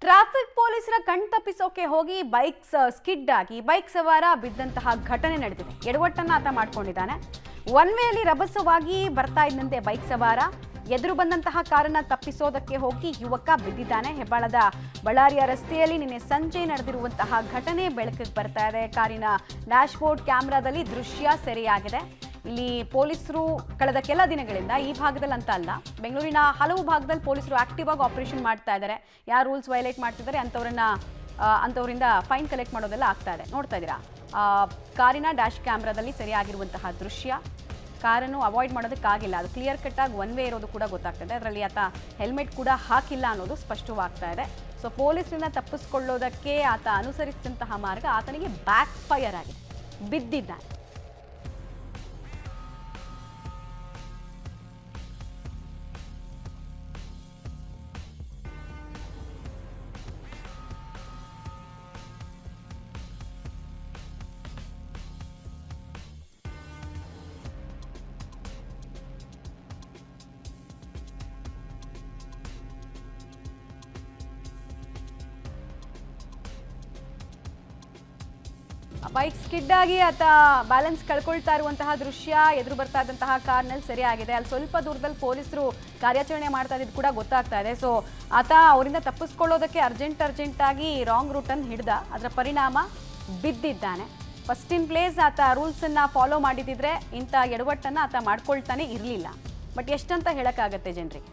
Traffic ಪೊಲೀಸರ ಕಣ್ತಪ್ಪಿಸೋಕೆ ಹೋಗಿ skid ಆಗಿ ಬೈಕ್ ಸವಾರ ಬಿದ್ದಂತಹ ಘಟನೆ ನಡೆದಿದೆ. ಎಡವಟ್ಟನ್ನ ಆತ ಮಾಡ್ಕೊಂಡಿದ್ದಾನೆ. ಒನ್ ವೇಯಲ್ಲಿ ರಭಸವಾಗಿ ಬರ್ತಾ ಇದ್ದಂತೆ ಬೈಕ್ ಸವಾರ ಎದುರು ಬಂದಂತಹ ಕಾರನ್ನ ತಪ್ಪಿಸೋದಕ್ಕೆ ಹೋಗಿ ಯುವಕ ಬಿದ್ದಿದ್ದಾನೆ. ಹೆಬ್ಬಾಳದ ಬಳ್ಳಾರಿಯ ರಸ್ತೆಯಲ್ಲಿ ನಿನ್ನೆ ಸಂಜೆ ನಡೆದಿರುವಂತಹ ಘಟನೆ ಬೆಳಕಿಗೆ ಬರ್ತಾ ಇದೆ. ಕಾರಿನ ಡ್ಯಾಶ್ಬೋರ್ಡ್ ಕ್ಯಾಮೆರಾದಲ್ಲಿ ದೃಶ್ಯ ಸೆರೆಯಾಗಿದೆ. ಇಲ್ಲಿ ಪೊಲೀಸರು ಕಳೆದ ಕೆಲ ದಿನಗಳಿಂದ ಈ ಭಾಗದಲ್ಲಿ ಅಂತ ಅಲ್ಲ, ಬೆಂಗಳೂರಿನ ಹಲವು ಭಾಗದಲ್ಲಿ ಪೊಲೀಸರು ಆಕ್ಟಿವ್ ಆಗಿ ಆಪರೇಷನ್ ಮಾಡ್ತಾ ಇದ್ದಾರೆ. ಯಾರು ರೂಲ್ಸ್ ವೈಲೇಟ್ ಮಾಡ್ತಿದ್ದಾರೆ ಅಂಥವರಿಂದ ಫೈನ್ ಕಲೆಕ್ಟ್ ಮಾಡೋದೆಲ್ಲ ಆಗ್ತಾ ಇದೆ. ನೋಡ್ತಾ ಇದ್ದೀರಾ ಕಾರಿನ ಡ್ಯಾಶ್ ಕ್ಯಾಮ್ರಾದಲ್ಲಿ ಸರಿಯಾಗಿರುವಂತಹ ದೃಶ್ಯ. ಕಾರನ್ನು ಅವಾಯ್ಡ್ ಮಾಡೋದಕ್ಕಾಗಿಲ್ಲ, ಅದು ಕ್ಲಿಯರ್ ಕಟ್ ಆಗಿ ಒನ್ ವೇ ಇರೋದು ಕೂಡ ಗೊತ್ತಾಗ್ತದೆ. ಅದರಲ್ಲಿ ಆತ ಹೆಲ್ಮೆಟ್ ಕೂಡ ಹಾಕಿಲ್ಲ ಅನ್ನೋದು ಸ್ಪಷ್ಟವಾಗ್ತಾ ಇದೆ. ಸೊ ಪೊಲೀಸರಿಂದ ತಪ್ಪಿಸ್ಕೊಳ್ಳೋದಕ್ಕೆ ಆತ ಅನುಸರಿಸಿದಂತಹ ಮಾರ್ಗ ಆತನಿಗೆ ಬ್ಯಾಕ್ ಫೈರ್ ಆಗಿದೆ, ಬಿದ್ದಿದ್ದಾನೆ. ಬೈಕ್ ಸ್ಕಿಡ್ ಆಗಿ ಆತ ಬ್ಯಾಲೆನ್ಸ್ ಕಳ್ಕೊಳ್ತಾ ಇರುವಂತಹ ದೃಶ್ಯ ಎದುರು ಬರ್ತಾ ಇದ್ದಂತಹ ಕಾರ್ನಲ್ಲಿ ಸರಿಯಾಗಿದೆ. ಅಲ್ಲಿ ಸ್ವಲ್ಪ ದೂರದಲ್ಲಿ ಪೊಲೀಸರು ಕಾರ್ಯಾಚರಣೆ ಮಾಡ್ತಾ ಇದ್ದು ಕೂಡ ಗೊತ್ತಾಗ್ತಾ ಇದೆ. ಸೊ ಆತ ಅವರಿಂದ ತಪ್ಪಿಸ್ಕೊಳ್ಳೋದಕ್ಕೆ ಅರ್ಜೆಂಟ್ ಆಗಿ ರಾಂಗ್ ರೂಟನ್ನು ಹಿಡ್ದ. ಅದರ ಪರಿಣಾಮ ಬಿದ್ದಿದ್ದಾನೆ. ಫಸ್ಟ್ ಇನ್ ಪ್ಲೇಸ್ ಆತ ರೂಲ್ಸನ್ನು ಫಾಲೋ ಮಾಡಿದಿದ್ರೆ ಇಂಥ ಎಡವಟ್ಟನ್ನು ಆತ ಮಾಡ್ಕೊಳ್ತಾನೆ ಇರಲಿಲ್ಲ. ಬಟ್ ಎಷ್ಟಂತ ಹೇಳೋಕ್ಕಾಗತ್ತೆ ಜನರಿಗೆ.